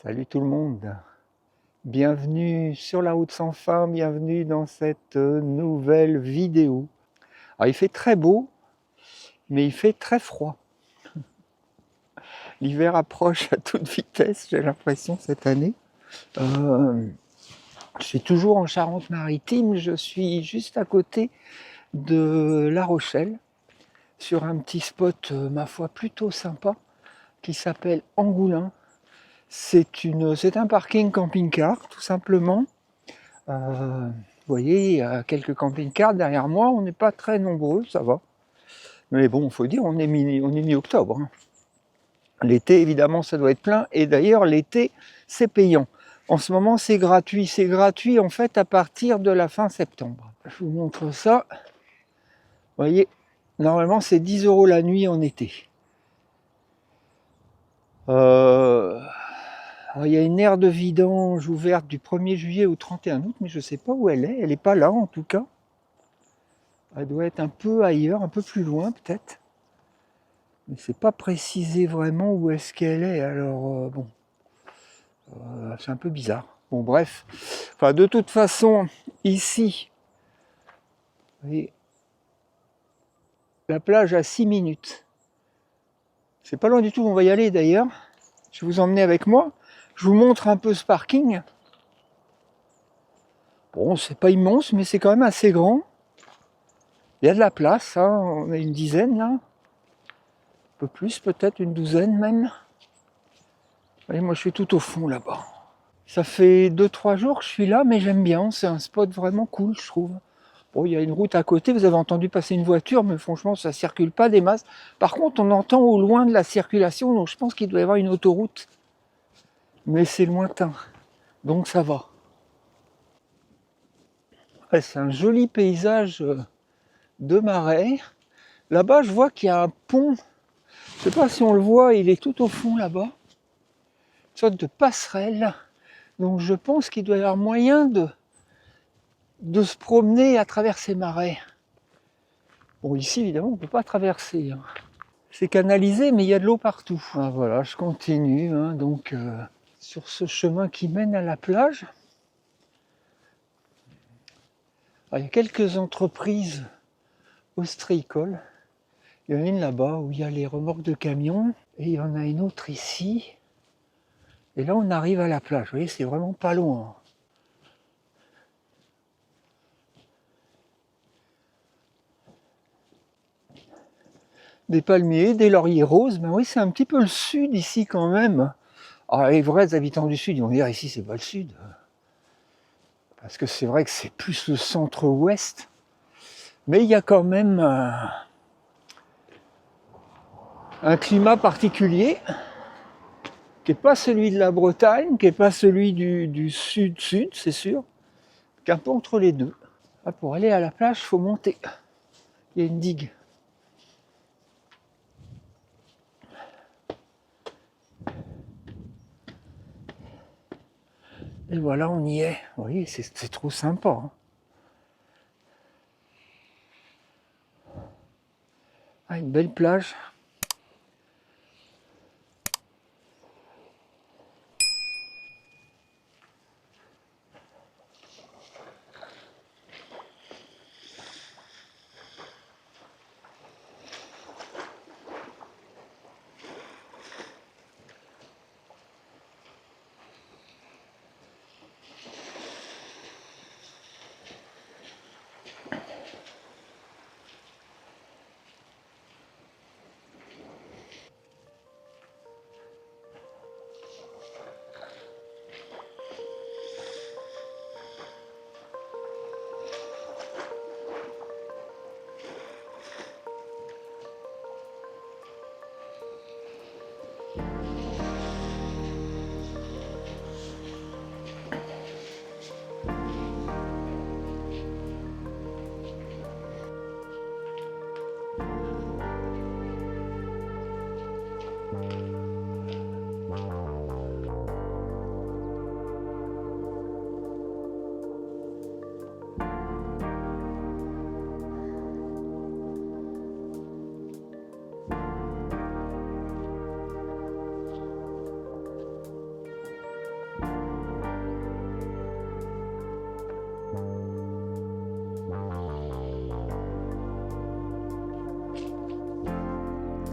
Salut tout le monde, bienvenue sur la route sans fin, bienvenue dans cette nouvelle vidéo. Alors il fait très beau, mais il fait très froid. L'hiver approche à toute vitesse, j'ai l'impression cette année. Je suis toujours en Charente-Maritime, je suis juste à côté de La Rochelle, sur un petit spot, ma foi, plutôt sympa, qui s'appelle Angoulins. C'est un parking camping-car, tout simplement. Vous voyez, il y a quelques camping-cars derrière moi, on n'est pas très nombreux, ça va. Mais bon, il faut dire, on est mi-octobre. Hein. L'été, évidemment, ça doit être plein. Et d'ailleurs, l'été, c'est payant. En ce moment, c'est gratuit. C'est gratuit, en fait, à partir de la fin septembre. Je vous montre ça. Vous voyez, normalement, c'est 10 € la nuit en été. Alors, il y a une aire de vidange ouverte du 1er juillet au 31 août, mais je ne sais pas où elle est. Elle n'est pas là, en tout cas. Elle doit être un peu ailleurs, un peu plus loin, peut-être. Mais c'est pas précisé vraiment où est-ce qu'elle est, alors bon, c'est un peu bizarre. Bon bref, enfin de toute façon, ici, vous voyez, la plage à 6 minutes. C'est pas loin du tout, on va y aller d'ailleurs. Je vais vous emmener avec moi. Je vous montre un peu ce parking. Bon, c'est pas immense, mais c'est quand même assez grand. Il y a de la place, hein. On a une dizaine là. Un peu plus, peut-être une douzaine même. Vous voyez, moi je suis tout au fond là-bas. Ça fait 2-3 jours que je suis là, mais j'aime bien. C'est un spot vraiment cool, je trouve. Bon, il y a une route à côté, vous avez entendu passer une voiture, mais franchement, ça ne circule pas des masses. Par contre, on entend au loin de la circulation, donc je pense qu'il doit y avoir une autoroute. Mais c'est lointain, donc ça va. Ouais, c'est un joli paysage de marais. Là-bas, je vois qu'il y a un pont. Je ne sais pas si on le voit, il est tout au fond là-bas. Une sorte de passerelle. Donc je pense qu'il doit y avoir moyen de se promener à travers ces marais. Bon, ici, évidemment, on ne peut pas traverser. Hein. C'est canalisé, mais il y a de l'eau partout. Ah, voilà, je continue, hein, donc sur ce chemin qui mène à la plage. Alors, il y a quelques entreprises ostréicoles. Il y en a une là-bas où il y a les remorques de camions, et il y en a une autre ici. Et là, on arrive à la plage. Vous voyez, c'est vraiment pas loin. Des palmiers, des lauriers roses, mais oui, c'est un petit peu le sud ici quand même. Alors, les vrais habitants du sud, ils vont dire ici, c'est pas le sud. Parce que c'est vrai que c'est plus le centre-ouest. Mais il y a quand même un climat particulier qui n'est pas celui de la Bretagne, qui n'est pas celui du sud-sud, c'est sûr, qu'un peu entre les deux. Là, pour aller à la plage, il faut monter. Il y a une digue. Et voilà, on y est. Vous voyez, c'est trop sympa. Hein. Ah, une belle plage.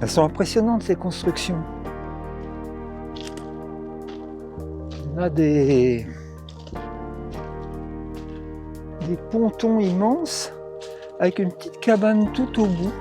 Elles sont impressionnantes ces constructions. On a des pontons immenses avec une petite cabane tout au bout.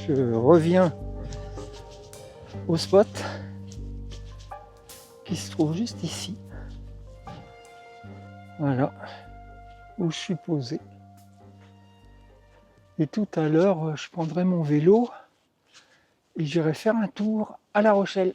Je reviens au spot qui se trouve juste ici. Voilà où je suis posé. Et tout à l'heure, je prendrai mon vélo et j'irai faire un tour à La Rochelle.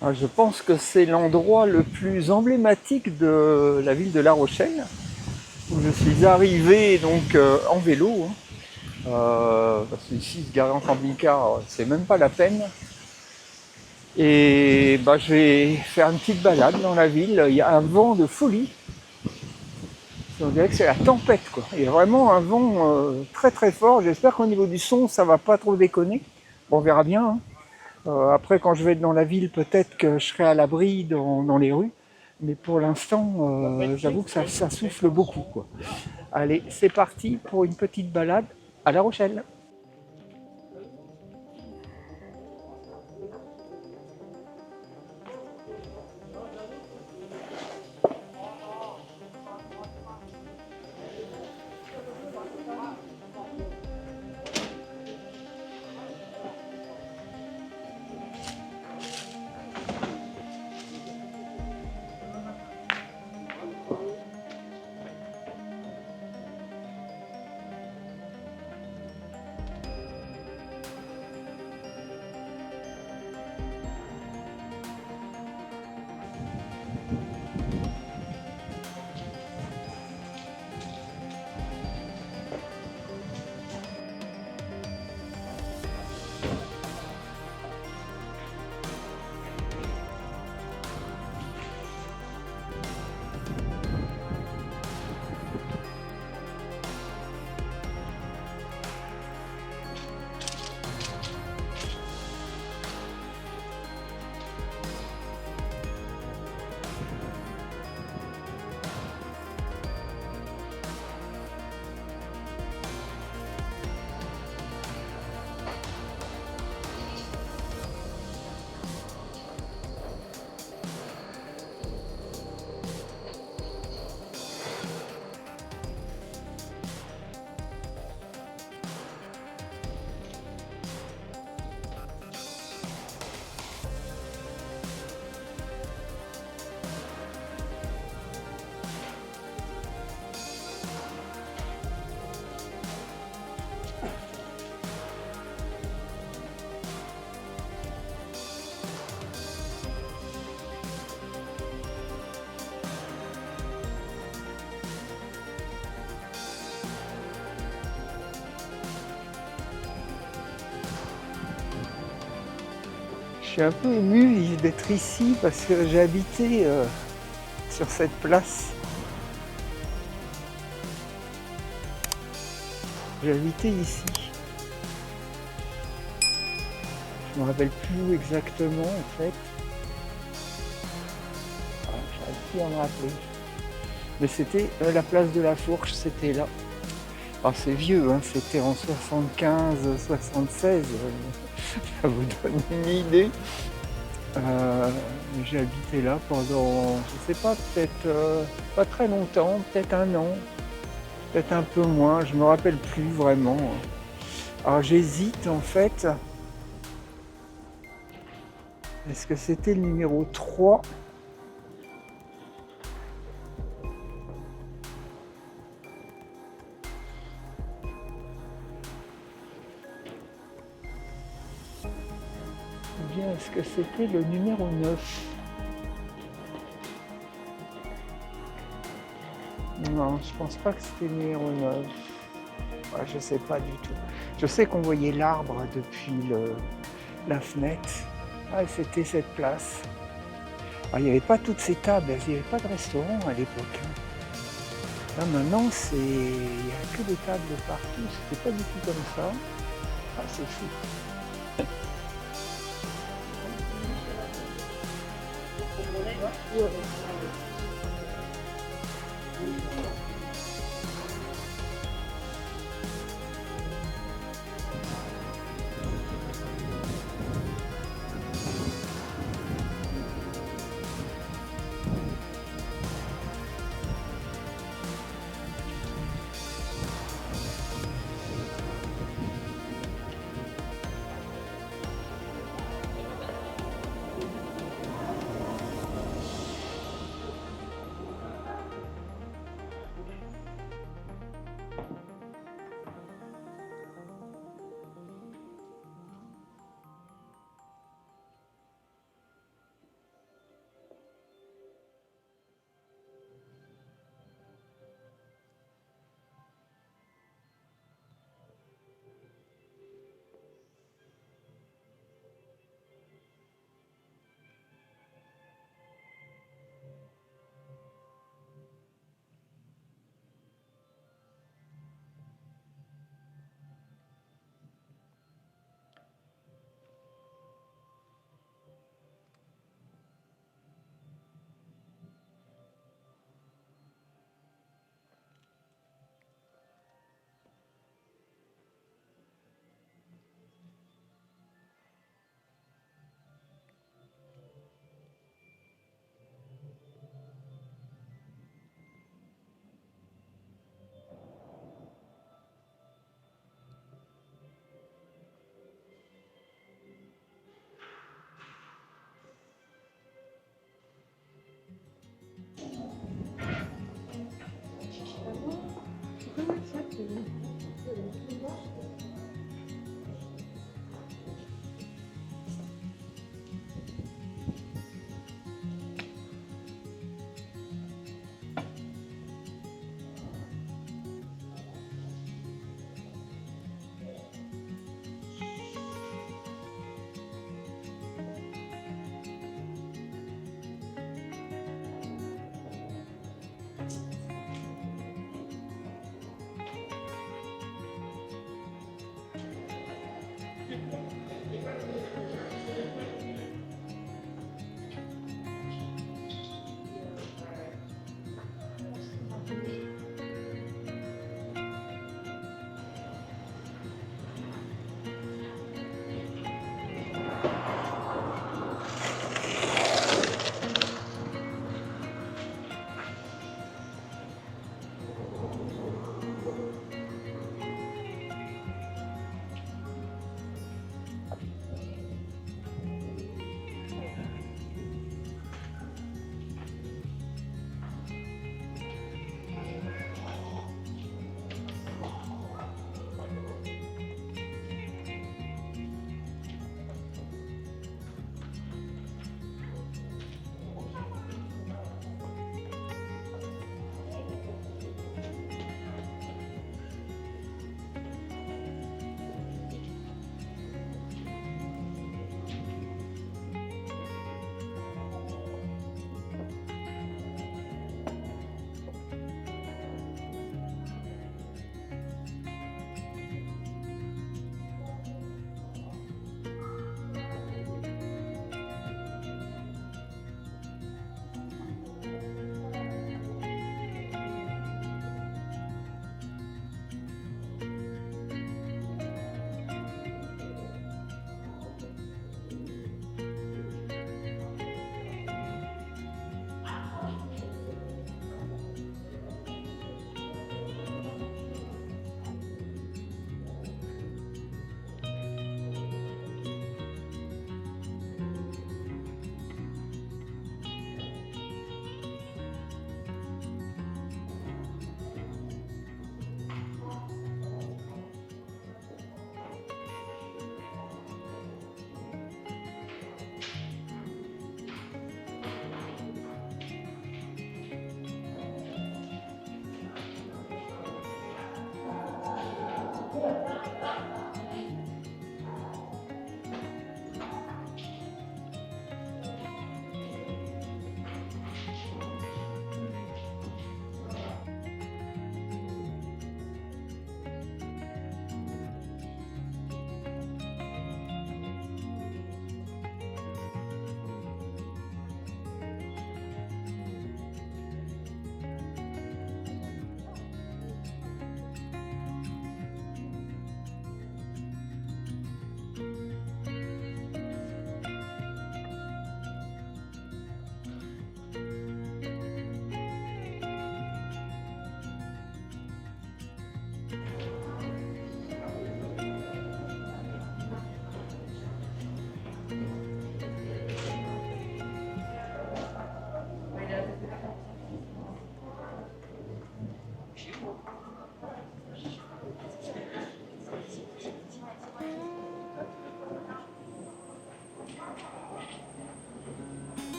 Je pense que c'est l'endroit le plus emblématique de la ville de La Rochelle, où je suis arrivé donc en vélo, hein. Parce qu'ici se garer en camping-car, c'est même pas la peine. Et je vais faire une petite balade dans la ville. Il y a un vent de folie. On dirait que c'est la tempête, quoi. Il y a vraiment un vent très très fort. J'espère qu'au niveau du son, ça va pas trop déconner. Bon, on verra bien, hein. Après, quand je vais être dans la ville, peut-être que je serai à l'abri dans les rues. Mais pour l'instant, j'avoue que ça souffle beaucoup, quoi. Allez, c'est parti pour une petite balade à La Rochelle. Je suis un peu ému d'être ici parce que j'ai habité sur cette place. J'ai habité ici. Je ne me rappelle plus exactement en fait. J'aurais pu en me rappeler. Mais c'était la place de la Fourche, c'était là. Alors c'est vieux, hein, c'était en 75-76, ça vous donne une idée. J'ai habité là pendant, je sais pas, peut-être pas très longtemps, peut-être un an, peut-être un peu moins, je me rappelle plus vraiment. Alors j'hésite en fait. Est-ce que c'était le numéro 3? Ou bien est-ce que c'était le numéro 9? Non, je pense pas que c'était le numéro 9. Ouais, je sais pas du tout. Je sais qu'on voyait l'arbre depuis la fenêtre. Ah, c'était cette place. Alors, il n'y avait pas toutes ces tables, il n'y avait pas de restaurant à l'époque, hein. Là maintenant, il n'y a que des tables partout, c'était pas du tout comme ça. Ah, c'est fou.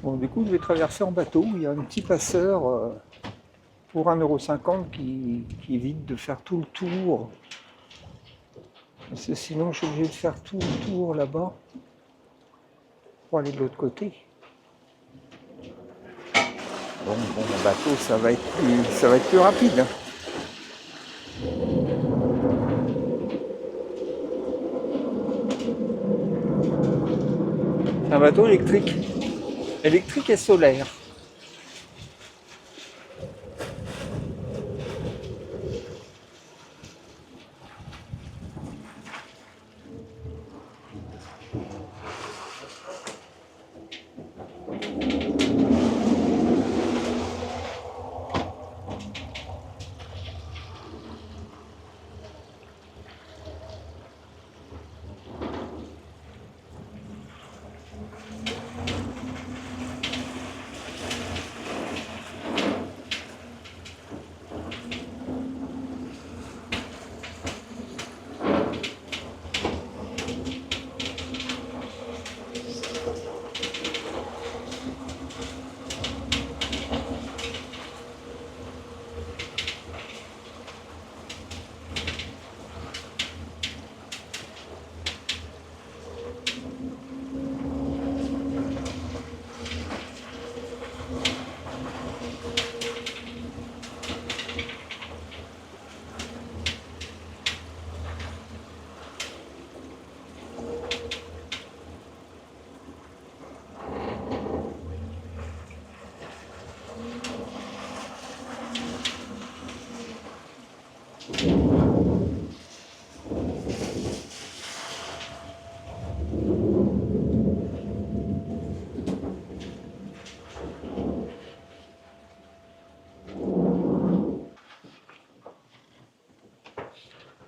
Bon, du coup, je vais traverser en bateau. Il y a un petit passeur pour 1,50 € qui évite de faire tout le tour. Parce que sinon, je suis obligé de faire tout le tour là-bas pour aller de l'autre côté. Bon, en bateau, ça va être plus rapide. C'est un bateau électrique. Électrique et solaire.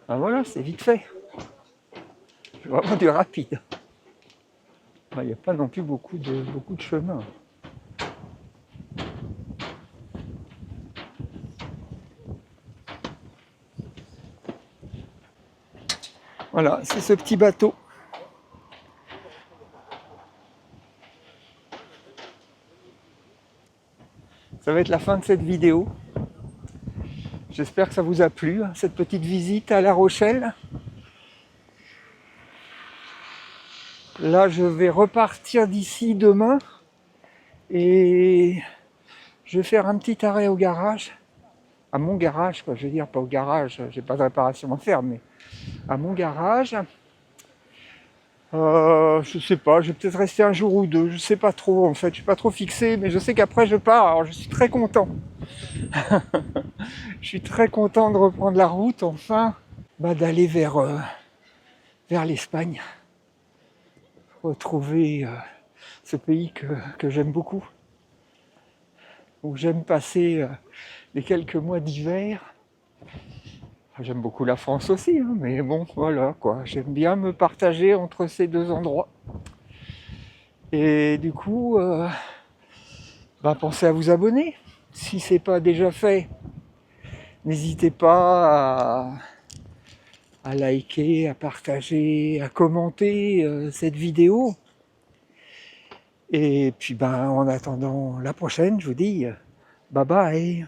Ben voilà, c'est vite fait. C'est vraiment du rapide. Il n'y a pas non plus beaucoup de chemin. Voilà, c'est ce petit bateau. Ça va être la fin de cette vidéo. J'espère que ça vous a plu, cette petite visite à La Rochelle. Là, je vais repartir d'ici demain et je vais faire un petit arrêt au garage. À mon garage, quoi, je veux dire, pas au garage, j'ai pas de réparation à faire, mais à mon garage. Je sais pas, je vais peut-être rester un jour ou deux, je sais pas trop en fait, je suis pas trop fixé, mais je sais qu'après je pars, alors je suis très content. Je suis très content de reprendre la route, enfin, d'aller vers l'Espagne, retrouver ce pays que j'aime beaucoup, où j'aime passer les quelques mois d'hiver. J'aime beaucoup la France aussi, hein, mais bon, voilà quoi, j'aime bien me partager entre ces deux endroits. Et du coup, pensez à vous abonner. Si c'est pas déjà fait, n'hésitez pas à liker, à partager, à commenter cette vidéo. Et puis en attendant la prochaine, je vous dis bye bye.